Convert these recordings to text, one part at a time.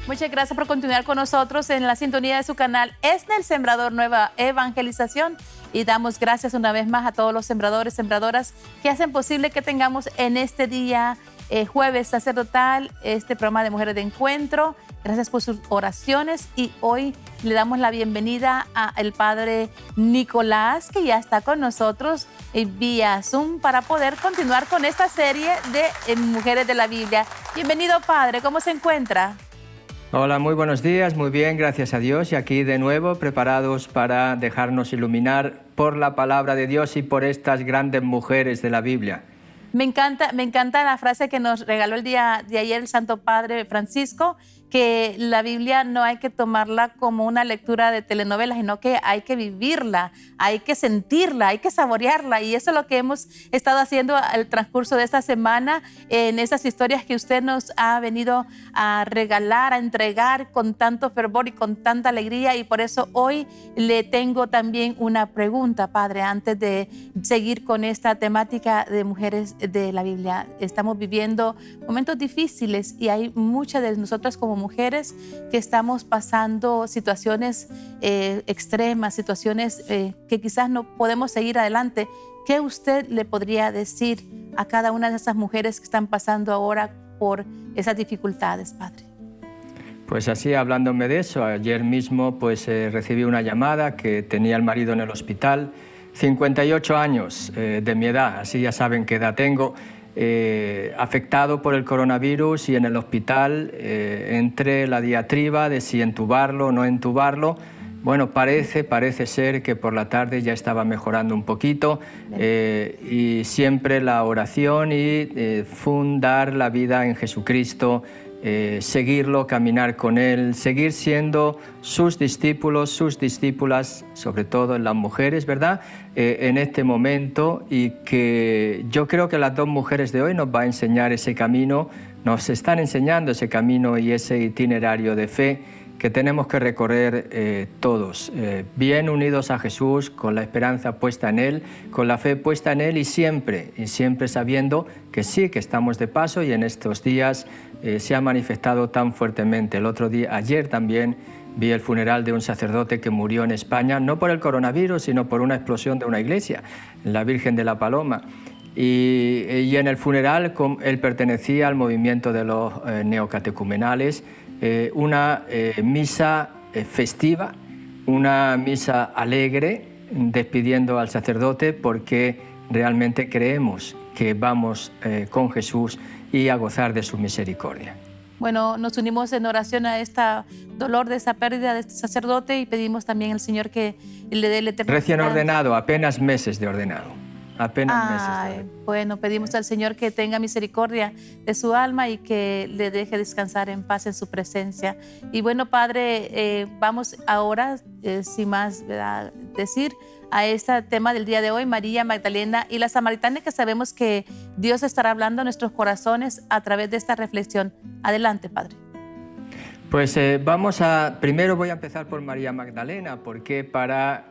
Muchas gracias por continuar con nosotros en la sintonía de su canal ESNE, el Sembrador Nueva Evangelización. Y damos gracias una vez más a todos los sembradores, sembradoras que hacen posible que tengamos en este día, jueves sacerdotal, este programa de Mujeres de Encuentro. Gracias por sus oraciones y hoy le damos la bienvenida al Padre Nicolás, que ya está con nosotros vía Zoom para poder continuar con esta serie de Mujeres de la Biblia. Bienvenido, Padre, ¿cómo se encuentra? Hola, muy buenos días, muy bien, gracias a Dios. Y aquí de nuevo preparados para dejarnos iluminar por la palabra de Dios y por estas grandes mujeres de la Biblia. Me encanta la frase que nos regaló el día de ayer el Santo Padre Francisco, que la Biblia no hay que tomarla como una lectura de telenovela, sino que hay que vivirla, hay que sentirla, hay que saborearla. Y eso es lo que hemos estado haciendo al transcurso de esta semana en esas historias que usted nos ha venido a regalar, a entregar con tanto fervor y con tanta alegría. Y por eso hoy le tengo también una pregunta, Padre, antes de seguir con esta temática de mujeres de la Biblia. Estamos viviendo momentos difíciles y hay muchas de nosotras como mujeres que estamos pasando situaciones extremas, situaciones que quizás no podemos seguir adelante. ¿Qué usted le podría decir a cada una de esas mujeres que están pasando ahora por esas dificultades, Padre? Pues así, hablándome de eso, ayer mismo pues recibí una llamada que tenía el marido en el hospital, 58 años de mi edad, así ya saben qué edad tengo, afectado por el coronavirus y en el hospital, entre la diatriba de si entubarlo o no entubarlo. Bueno, parece ser que por la tarde ya estaba mejorando un poquito, y siempre la oración y fundar la vida en Jesucristo, seguirlo, caminar con Él, seguir siendo sus discípulos, sus discípulas, sobre todo en las mujeres, ¿verdad? En este momento, y que yo creo que las dos mujeres de hoy nos va a enseñar ese camino, nos están enseñando ese camino y ese itinerario de fe que tenemos que recorrer todos, bien unidos a Jesús, con la esperanza puesta en Él, con la fe puesta en Él y siempre sabiendo que sí, que estamos de paso y en estos días se ha manifestado tan fuertemente. Ayer también vi el funeral de un sacerdote que murió en España, no por el coronavirus, sino por una explosión de una iglesia, la Virgen de la Paloma. Y en el funeral él pertenecía al movimiento de los neocatecumenales, una misa festiva, una misa alegre, despidiendo al sacerdote porque realmente creemos que vamos con Jesús y a gozar de su misericordia. Bueno, nos unimos en oración a este dolor de esa pérdida de este sacerdote y pedimos también al Señor que le dé el eterno. Recién ordenado, apenas meses de ordenado. Bueno, pedimos al Señor que tenga misericordia de su alma y que le deje descansar en paz en su presencia. Y bueno, Padre, vamos ahora, sin más decir, a este tema del día de hoy, María Magdalena y la Samaritana, que sabemos que Dios estará hablando a nuestros corazones a través de esta reflexión. Adelante, Padre. Pues primero voy a empezar por María Magdalena, porque para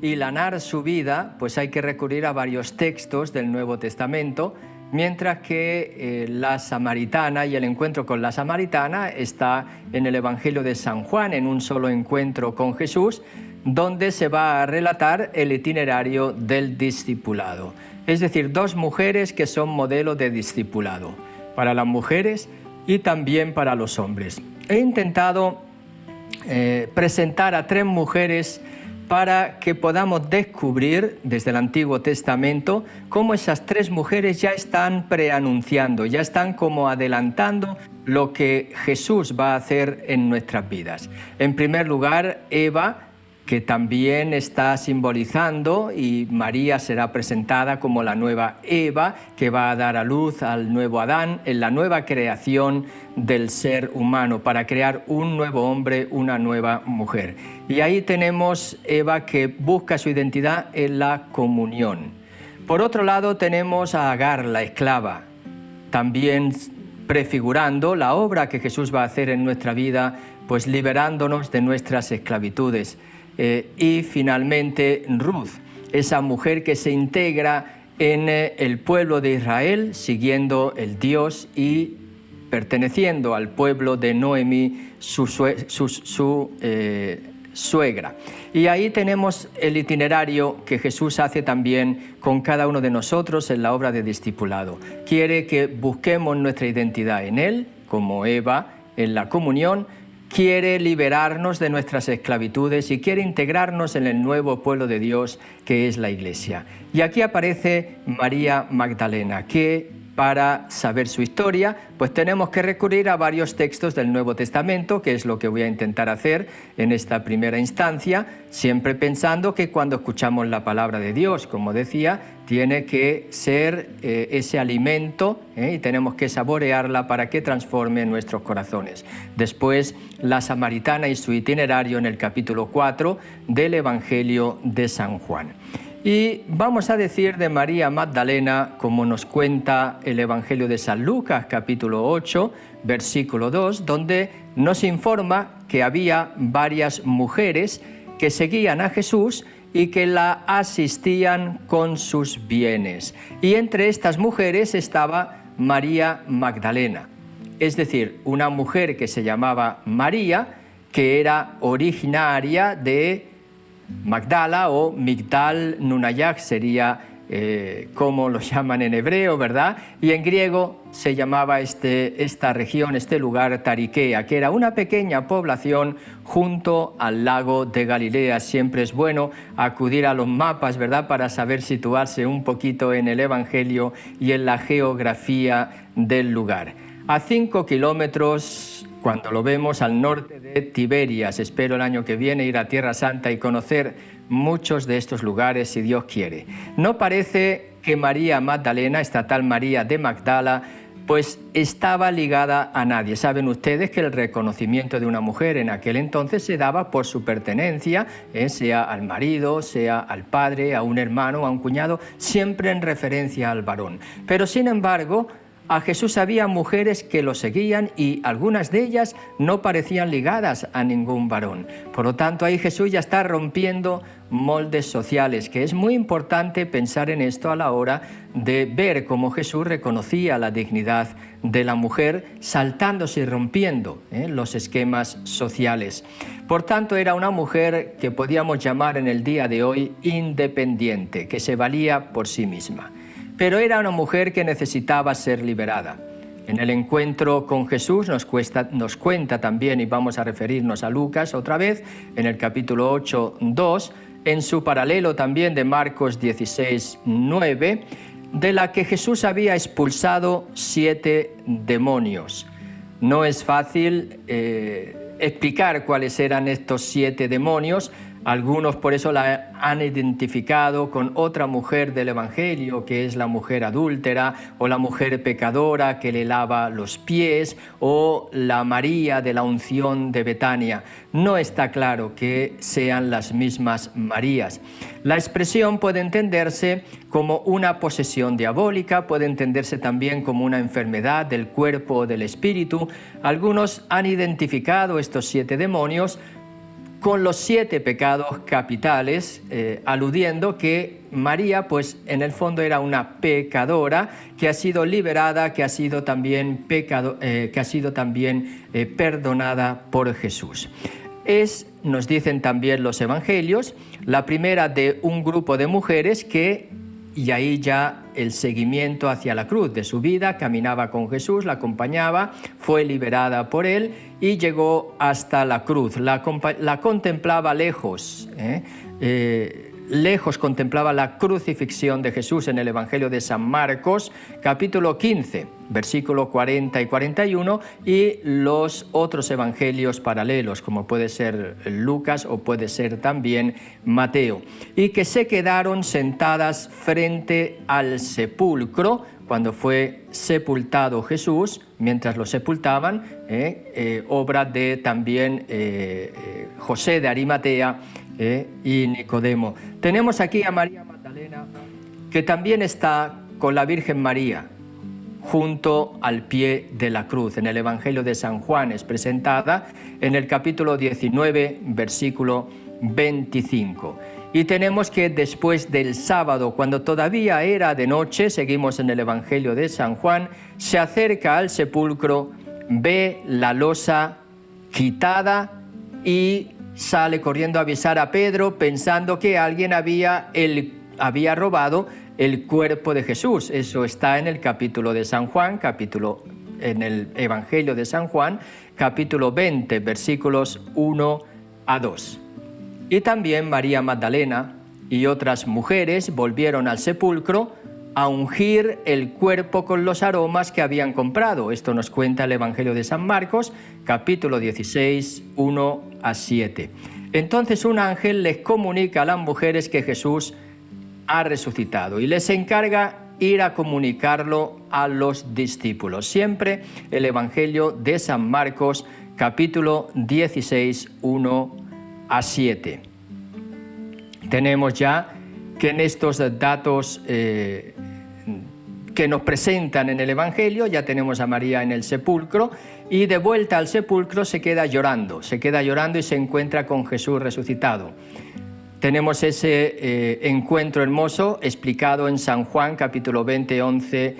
hilanar su vida, pues hay que recurrir a varios textos del Nuevo Testamento, mientras que la samaritana y el encuentro con la samaritana está en el Evangelio de San Juan, en un solo encuentro con Jesús, donde se va a relatar el itinerario del discipulado. Es decir, dos mujeres que son modelo de discipulado para las mujeres y también para los hombres. He intentado presentar a tres mujeres para que podamos descubrir desde el Antiguo Testamento cómo esas tres mujeres ya están preanunciando, ya están como adelantando lo que Jesús va a hacer en nuestras vidas. En primer lugar, Eva, que también está simbolizando, y María será presentada como la nueva Eva, que va a dar a luz al nuevo Adán en la nueva creación del ser humano, para crear un nuevo hombre, una nueva mujer. Y ahí tenemos Eva, que busca su identidad en la comunión. Por otro lado tenemos a Agar, la esclava, también prefigurando la obra que Jesús va a hacer en nuestra vida, pues liberándonos de nuestras esclavitudes. Y finalmente Ruth, esa mujer que se integra en el pueblo de Israel, siguiendo el Dios y perteneciendo al pueblo de Noemí, su suegra. Y ahí tenemos el itinerario que Jesús hace también con cada uno de nosotros en la obra de discipulado. Quiere que busquemos nuestra identidad en Él, como Eva en la comunión, quiere liberarnos de nuestras esclavitudes y quiere integrarnos en el nuevo pueblo de Dios que es la Iglesia. Y aquí aparece María Magdalena, que para saber su historia, pues tenemos que recurrir a varios textos del Nuevo Testamento, que es lo que voy a intentar hacer en esta primera instancia, siempre pensando que cuando escuchamos la palabra de Dios, como decía, tiene que ser ese alimento y tenemos que saborearla para que transforme nuestros corazones. Después, la samaritana y su itinerario en el capítulo 4 del Evangelio de San Juan. Y vamos a decir de María Magdalena, como nos cuenta el Evangelio de San Lucas, capítulo 8, versículo 2, donde nos informa que había varias mujeres que seguían a Jesús y que la asistían con sus bienes. Y entre estas mujeres estaba María Magdalena, es decir, una mujer que se llamaba María, que era originaria de Magdala o Migdal Nunayak sería como lo llaman en hebreo, ¿verdad? Y en griego se llamaba esta región, este lugar, Tariquea, que era una pequeña población junto al lago de Galilea. Siempre es bueno acudir a los mapas, ¿verdad?, para saber situarse un poquito en el Evangelio y en la geografía del lugar. A 5 kilómetros, cuando lo vemos al norte de Tiberias, espero el año que viene ir a Tierra Santa y conocer muchos de estos lugares, si Dios quiere. No parece que María Magdalena, esta tal María de Magdala, pues estaba ligada a nadie. Saben ustedes que el reconocimiento de una mujer en aquel entonces se daba por su pertenencia, sea al marido, sea al padre, a un hermano, a un cuñado, siempre en referencia al varón. Pero sin embargo, a Jesús había mujeres que lo seguían y algunas de ellas no parecían ligadas a ningún varón. Por lo tanto, ahí Jesús ya está rompiendo moldes sociales, que es muy importante pensar en esto a la hora de ver cómo Jesús reconocía la dignidad de la mujer, saltándose y rompiendo los esquemas sociales. Por tanto, era una mujer que podíamos llamar en el día de hoy independiente, que se valía por sí misma. Pero era una mujer que necesitaba ser liberada. En el encuentro con Jesús nos cuenta también, y vamos a referirnos a Lucas otra vez, en el capítulo 8, 2, en su paralelo también de Marcos 16, 9, de la que Jesús había expulsado 7 demonios. No es fácil explicar cuáles eran estos 7 demonios. Algunos por eso la han identificado con otra mujer del Evangelio, que es la mujer adúltera, o la mujer pecadora que le lava los pies, o la María de la unción de Betania. No está claro que sean las mismas Marías. La expresión puede entenderse como una posesión diabólica, puede entenderse también como una enfermedad del cuerpo o del espíritu. Algunos han identificado estos 7 demonios con los 7 pecados capitales, aludiendo que María, pues en el fondo era una pecadora que ha sido liberada, que ha sido también perdonada por Jesús. Nos dicen también los evangelios, la primera de un grupo de mujeres que, y ahí ya el seguimiento hacia la cruz de su vida, caminaba con Jesús, la acompañaba, fue liberada por él y llegó hasta la cruz. La contemplaba lejos, lejos contemplaba la crucifixión de Jesús en el Evangelio de San Marcos, capítulo 15, versículo 40 y 41, y los otros evangelios paralelos, como puede ser Lucas o puede ser también Mateo, y que se quedaron sentadas frente al sepulcro cuando fue sepultado Jesús, mientras lo sepultaban, obra de también José de Arimatea y Nicodemo. Tenemos aquí a María Magdalena, que también está con la Virgen María, junto al pie de la cruz. En el Evangelio de San Juan es presentada en el capítulo 19, versículo 25. Y tenemos que después del sábado, cuando todavía era de noche, seguimos en el Evangelio de San Juan, se acerca al sepulcro ve la losa quitada y sale corriendo a avisar a Pedro pensando que alguien había robado el cuerpo de Jesús. Eso está en el capítulo de San Juan, en el Evangelio de San Juan, capítulo 20, versículos 1 a 2. Y también María Magdalena y otras mujeres volvieron al sepulcro a ungir el cuerpo con los aromas que habían comprado. Esto nos cuenta el Evangelio de San Marcos, capítulo 16, 1 a 7. Entonces un ángel les comunica a las mujeres que Jesús ha resucitado y les encarga ir a comunicarlo a los discípulos. Siempre el Evangelio de San Marcos, capítulo 16, 1 a 7. Tenemos ya que en estos datos que nos presentan en el Evangelio, ya tenemos a María en el sepulcro y de vuelta al sepulcro se queda llorando y se encuentra con Jesús resucitado. Tenemos ese encuentro hermoso explicado en San Juan, capítulo 20, 11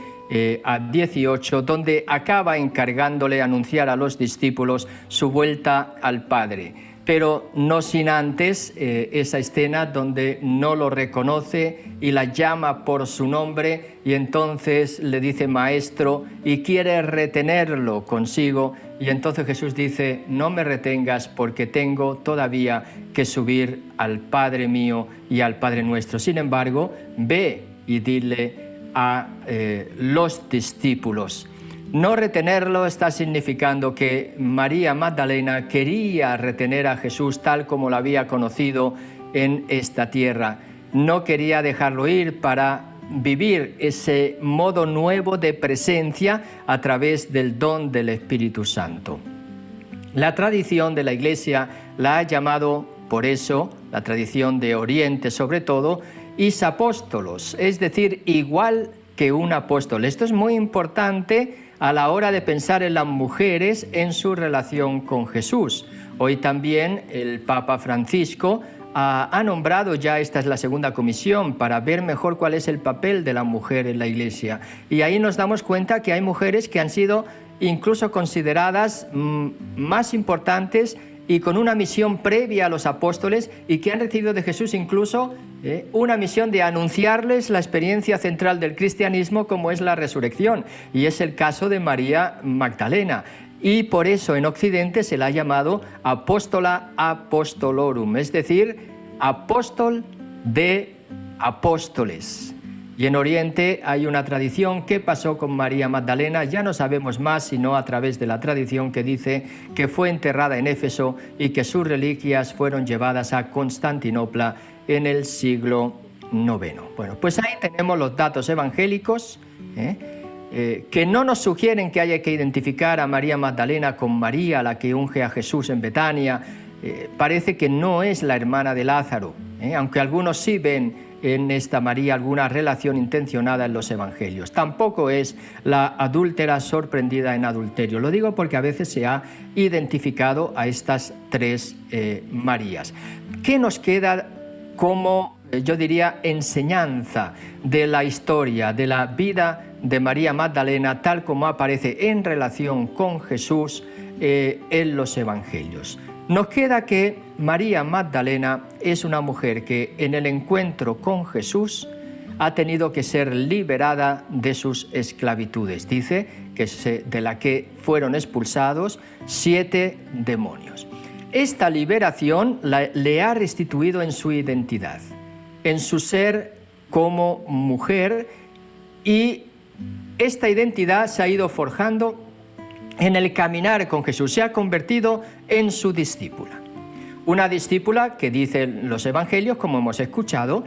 a 18, donde acaba encargándole anunciar a los discípulos su vuelta al Padre. Pero no sin antes esa escena donde no lo reconoce y la llama por su nombre y entonces le dice maestro y quiere retenerlo consigo y entonces Jesús dice no me retengas porque tengo todavía que subir al Padre mío y al Padre nuestro. Sin embargo, ve y dile a los discípulos. No retenerlo está significando que María Magdalena quería retener a Jesús tal como lo había conocido en esta tierra. No quería dejarlo ir para vivir ese modo nuevo de presencia a través del don del Espíritu Santo. La tradición de la Iglesia la ha llamado, por eso, la tradición de Oriente sobre todo, isapóstolos, es decir, igual que un apóstol. Esto es muy importante a la hora de pensar en las mujeres en su relación con Jesús. Hoy también el Papa Francisco ha nombrado ya, esta es la segunda comisión, para ver mejor cuál es el papel de la mujer en la Iglesia. Y ahí nos damos cuenta que hay mujeres que han sido incluso consideradas más importantes y con una misión previa a los apóstoles y que han recibido de Jesús incluso una misión de anunciarles la experiencia central del cristianismo como es la resurrección. Y es el caso de María Magdalena. Y por eso en Occidente se la ha llamado Apóstola Apostolorum, es decir, apóstol de apóstoles. Y en Oriente hay una tradición. ¿Qué pasó con María Magdalena? Ya no sabemos más, sino a través de la tradición que dice que fue enterrada en Éfeso y que sus reliquias fueron llevadas a Constantinopla en el siglo IX. Bueno, pues ahí tenemos los datos evangélicos, que no nos sugieren que haya que identificar a María Magdalena con María, la que unge a Jesús en Betania. Parece que no es la hermana de Lázaro, aunque algunos sí ven en esta María alguna relación intencionada en los evangelios. Tampoco es la adúltera sorprendida en adulterio. Lo digo porque a veces se ha identificado a estas tres Marías. ¿Qué nos queda como, yo diría, enseñanza de la historia, de la vida de María Magdalena, tal como aparece en relación con Jesús en los evangelios? Nos queda que María Magdalena es una mujer que en el encuentro con Jesús ha tenido que ser liberada de sus esclavitudes. Dice que de la que fueron expulsados 7 demonios. Esta liberación le ha restituido en su identidad, en su ser como mujer, y esta identidad se ha ido forjando en el caminar con Jesús. Se ha convertido en su discípula. Una discípula que, dicen los evangelios, como hemos escuchado,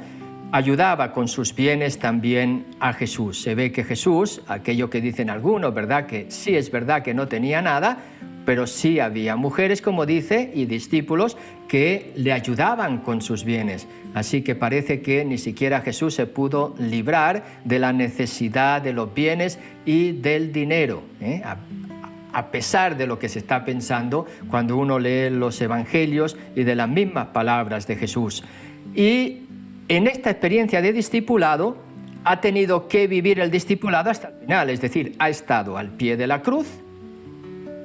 ayudaba con sus bienes también a Jesús. Se ve que Jesús, aquello que dicen algunos, ¿verdad?, que sí es verdad que no tenía nada, pero sí había mujeres, como dice, y discípulos que le ayudaban con sus bienes. Así que parece que ni siquiera Jesús se pudo librar de la necesidad de los bienes y del dinero, a pesar de lo que se está pensando cuando uno lee los evangelios y de las mismas palabras de Jesús. Y en esta experiencia de discipulado ha tenido que vivir el discipulado hasta el final, es decir, ha estado al pie de la cruz,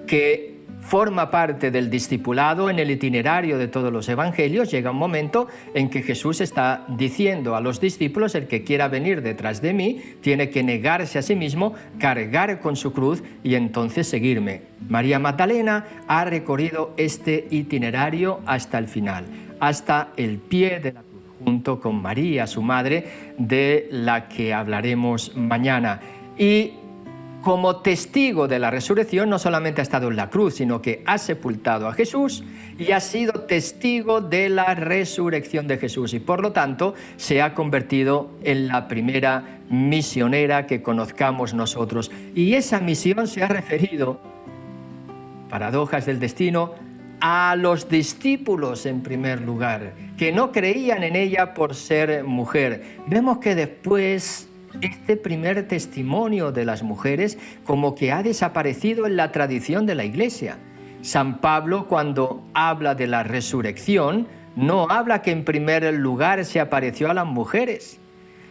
que forma parte del discipulado en el itinerario de todos los evangelios. Llega un momento en que Jesús está diciendo a los discípulos: el que quiera venir detrás de mí tiene que negarse a sí mismo, cargar con su cruz y entonces seguirme. María Magdalena ha recorrido este itinerario hasta el final, hasta el pie de la cruz, junto con María, su madre, de la que hablaremos mañana. Y como testigo de la resurrección, no solamente ha estado en la cruz, sino que ha sepultado a Jesús y ha sido testigo de la resurrección de Jesús. Y por lo tanto, se ha convertido en la primera misionera que conozcamos nosotros. Y esa misión se ha referido, paradojas del destino, a los discípulos en primer lugar, que no creían en ella por ser mujer. Vemos que después este primer testimonio de las mujeres como que ha desaparecido en la tradición de la Iglesia. San Pablo, cuando habla de la resurrección, no habla que en primer lugar se apareció a las mujeres,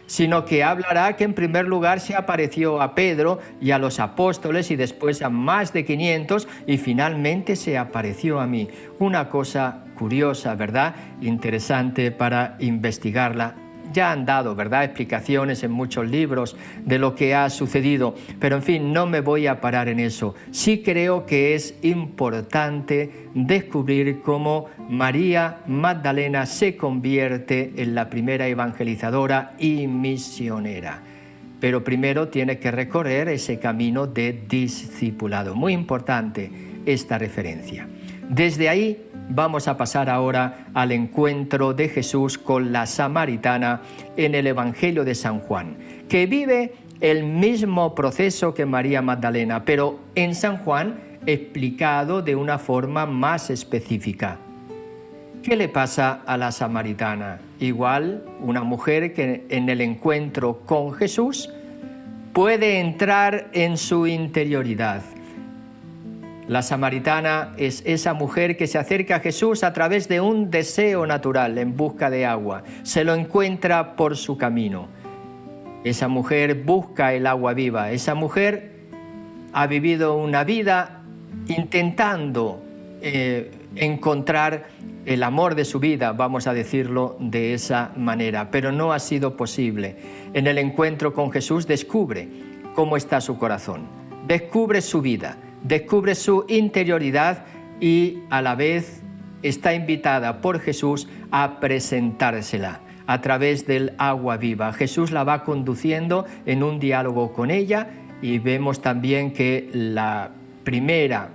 sino que hablará que en primer lugar se apareció a Pedro y a los apóstoles y después a más de 500 y finalmente se apareció a mí. Una cosa curiosa, ¿verdad? Interesante para investigarla. Ya han dado, ¿verdad?, explicaciones en muchos libros de lo que ha sucedido, pero en fin, no me voy a parar en eso. Sí creo que es importante descubrir cómo María Magdalena se convierte en la primera evangelizadora y misionera. Pero primero tiene que recorrer ese camino de discipulado. Muy importante esta referencia. Desde ahí vamos a pasar ahora al encuentro de Jesús con la samaritana en el Evangelio de San Juan, que vive el mismo proceso que María Magdalena, pero en San Juan explicado de una forma más específica. ¿Qué le pasa a la samaritana? Igual, una mujer que en el encuentro con Jesús puede entrar en su interioridad. La samaritana es esa mujer que se acerca a Jesús a través de un deseo natural en busca de agua. Se lo encuentra por su camino. Esa mujer busca el agua viva. Esa mujer ha vivido una vida intentando encontrar el amor de su vida, vamos a decirlo de esa manera, pero no ha sido posible. En el encuentro con Jesús descubre cómo está su corazón, descubre su vida, descubre su interioridad y a la vez está invitada por Jesús a presentársela a través del agua viva. Jesús la va conduciendo en un diálogo con ella y vemos también que la primera,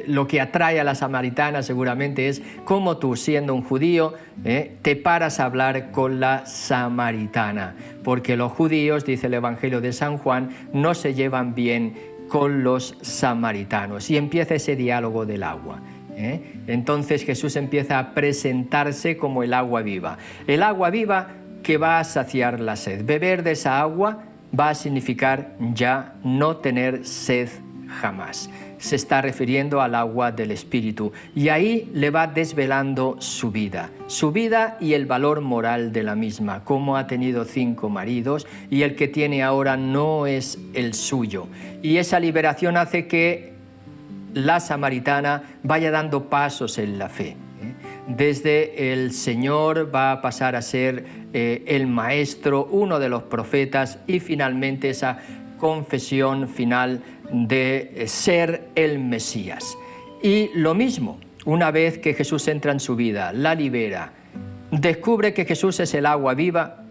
lo que atrae a la samaritana seguramente es cómo tú, siendo un judío, te paras a hablar con la samaritana, porque los judíos, dice el Evangelio de San Juan, no se llevan bien con los samaritanos. Y empieza ese diálogo del agua. Entonces Jesús empieza a presentarse como el agua viva. El agua viva que va a saciar la sed. Beber de esa agua va a significar ya no tener sed jamás. Se está refiriendo al agua del Espíritu y ahí le va desvelando su vida y el valor moral de la misma, cómo ha tenido 5 maridos y el que tiene ahora no es el suyo. Y esa liberación hace que la samaritana vaya dando pasos en la fe. Desde el Señor va a pasar a ser el Maestro, uno de los profetas y finalmente esa confesión final de ser el Mesías. Y lo mismo, una vez que Jesús entra en su vida, la libera, descubre que Jesús es el agua viva,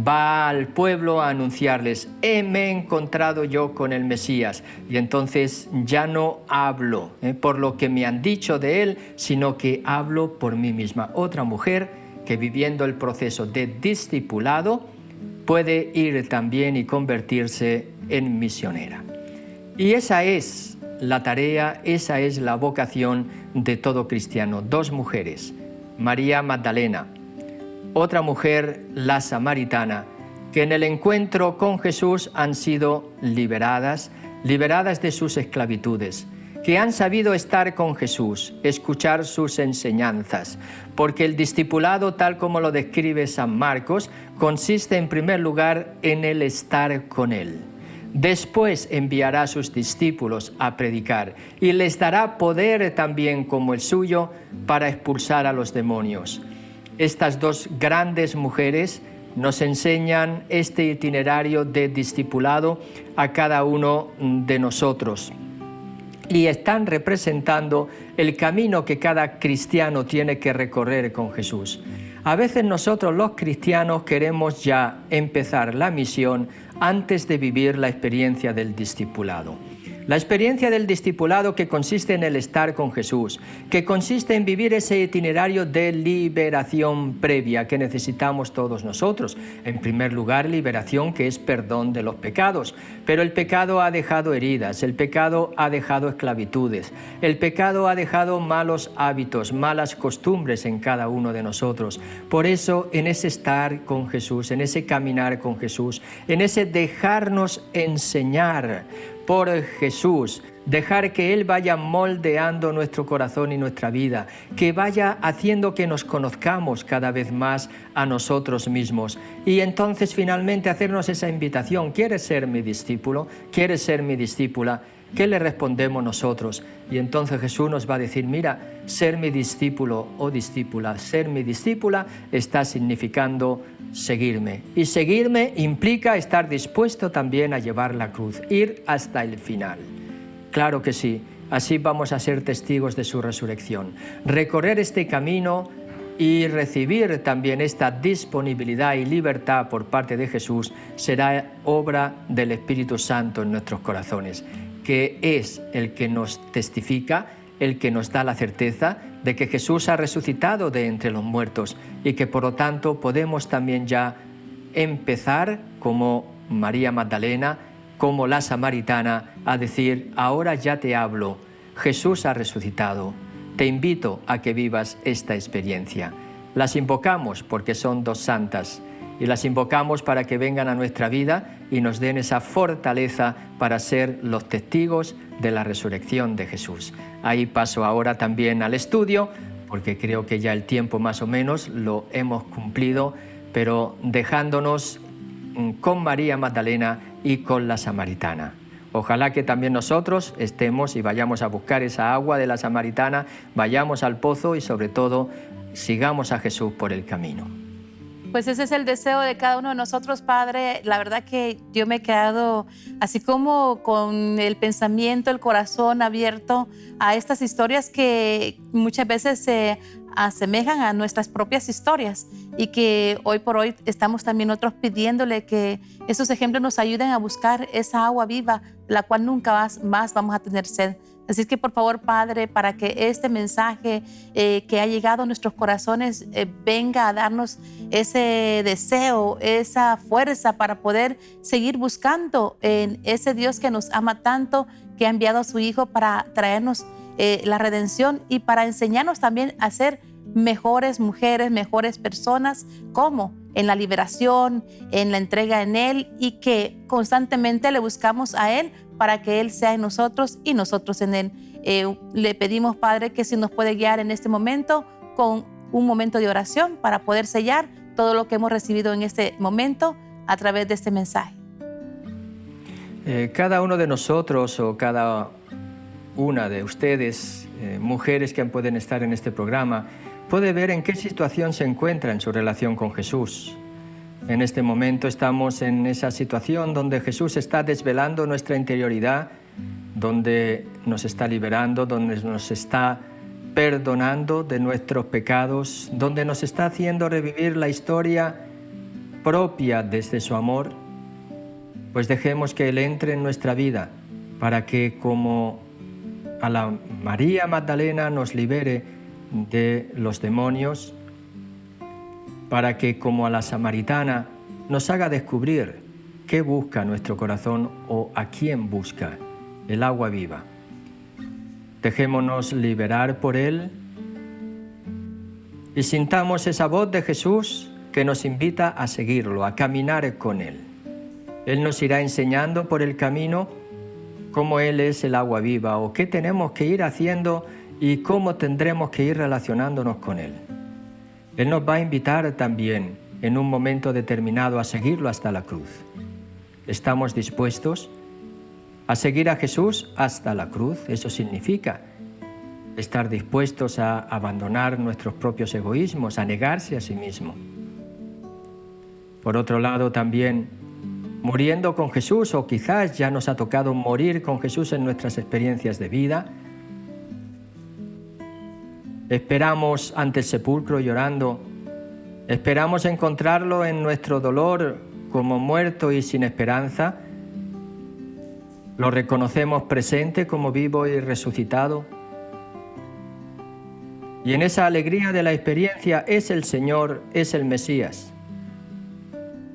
va al pueblo a anunciarles: me he encontrado yo con el Mesías. Y entonces ya no hablo por lo que me han dicho de él, sino que hablo por mí misma. Otra mujer que viviendo el proceso de discipulado puede ir también y convertirse en misionera. Y esa es la tarea, esa es la vocación de todo cristiano. 2 mujeres, María Magdalena, otra mujer, la samaritana, que en el encuentro con Jesús han sido liberadas de sus esclavitudes, que han sabido estar con Jesús, escuchar sus enseñanzas, porque el discipulado, tal como lo describe San Marcos, consiste en primer lugar en el estar con Él. Después enviará a sus discípulos a predicar y les dará poder también como el suyo para expulsar a los demonios. Estas dos grandes mujeres nos enseñan este itinerario de discipulado a cada uno de nosotros y están representando el camino que cada cristiano tiene que recorrer con Jesús. A veces nosotros los cristianos queremos ya empezar la misión antes de vivir la experiencia del discipulado. La experiencia del discipulado que consiste en el estar con Jesús, que consiste en vivir ese itinerario de liberación previa que necesitamos todos nosotros. En primer lugar, liberación que es perdón de los pecados, pero el pecado ha dejado heridas, el pecado ha dejado esclavitudes, el pecado ha dejado malos hábitos, malas costumbres en cada uno de nosotros. Por eso, en ese estar con Jesús, en ese caminar con Jesús, en ese dejarnos enseñar por Jesús, dejar que Él vaya moldeando nuestro corazón y nuestra vida, que vaya haciendo que nos conozcamos cada vez más a nosotros mismos. Y entonces finalmente hacernos esa invitación: ¿quieres ser mi discípulo? ¿Quieres ser mi discípula? ¿Qué le respondemos nosotros? Y entonces Jesús nos va a decir: mira, ser mi discípulo o discípula, ser mi discípula está significando seguirme. Y seguirme implica estar dispuesto también a llevar la cruz, ir hasta el final. Claro que sí, así vamos a ser testigos de su resurrección. Recorrer este camino y recibir también esta disponibilidad y libertad por parte de Jesús será obra del Espíritu Santo en nuestros corazones, que es el que nos testifica, el que nos da la certeza de que Jesús ha resucitado de entre los muertos y que por lo tanto podemos también ya empezar como María Magdalena, como la samaritana, a decir: ahora ya te hablo, Jesús ha resucitado, te invito a que vivas esta experiencia. Las invocamos porque son dos santas y las invocamos para que vengan a nuestra vida y nos den esa fortaleza para ser los testigos de la resurrección de Jesús. Ahí paso ahora también al estudio, porque creo que ya el tiempo más o menos lo hemos cumplido, pero dejándonos con María Magdalena y con la samaritana. Ojalá que también nosotros estemos y vayamos a buscar esa agua de la samaritana, vayamos al pozo y sobre todo sigamos a Jesús por el camino. Pues ese es el deseo de cada uno de nosotros, Padre. La verdad que yo me he quedado así como con el pensamiento, el corazón abierto a estas historias que muchas veces se asemejan a nuestras propias historias y que hoy por hoy estamos también nosotros pidiéndole que esos ejemplos nos ayuden a buscar esa agua viva, la cual nunca más vamos a tener sed. Así es que por favor, Padre, para que este mensaje que ha llegado a nuestros corazones venga a darnos ese deseo, esa fuerza para poder seguir buscando en ese Dios que nos ama tanto, que ha enviado a su Hijo para traernos la redención y para enseñarnos también a ser mejores mujeres, mejores personas, como en la liberación, en la entrega en Él, y que constantemente le buscamos a Él para que Él sea en nosotros y nosotros en Él. Le pedimos, Padre, que si nos puede guiar en este momento con un momento de oración para poder sellar todo lo que hemos recibido en este momento a través de este mensaje. Cada uno de nosotros o cada una de ustedes, mujeres que pueden estar en este programa, puede ver en qué situación se encuentra en su relación con Jesús. En este momento estamos en esa situación donde Jesús está desvelando nuestra interioridad, donde nos está liberando, donde nos está perdonando de nuestros pecados, donde nos está haciendo revivir la historia propia desde su amor. Pues dejemos que Él entre en nuestra vida para que, como a la María Magdalena, nos libere de los demonios, para que, como a la samaritana, nos haga descubrir qué busca nuestro corazón o a quién busca el agua viva. Dejémonos liberar por Él y sintamos esa voz de Jesús que nos invita a seguirlo, a caminar con Él. Él nos irá enseñando por el camino cómo Él es el agua viva o qué tenemos que ir haciendo y cómo tendremos que ir relacionándonos con Él. Él nos va a invitar también en un momento determinado a seguirlo hasta la cruz. ¿Estamos dispuestos? a seguir a Jesús hasta la cruz. Eso significa estar dispuestos a abandonar nuestros propios egoísmos, a negarse a sí mismo. Por otro lado, también muriendo con Jesús, o quizás ya nos ha tocado morir con Jesús en nuestras experiencias de vida. Esperamos ante el sepulcro llorando, esperamos encontrarlo en nuestro dolor como muerto y sin esperanza. Lo reconocemos presente como vivo y resucitado. Y en esa alegría de la experiencia es el Señor, es el Mesías.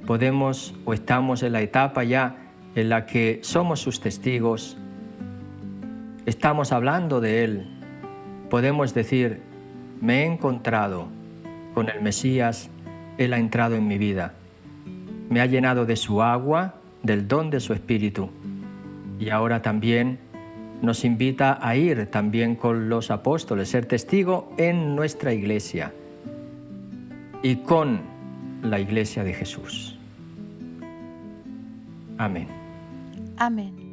Podemos o estamos en la etapa ya en la que somos sus testigos, estamos hablando de Él. Podemos decir, me he encontrado con el Mesías, Él ha entrado en mi vida, me ha llenado de su agua, del don de su Espíritu, y ahora también nos invita a ir también con los apóstoles, ser testigo en nuestra iglesia y con la iglesia de Jesús. Amén. Amén.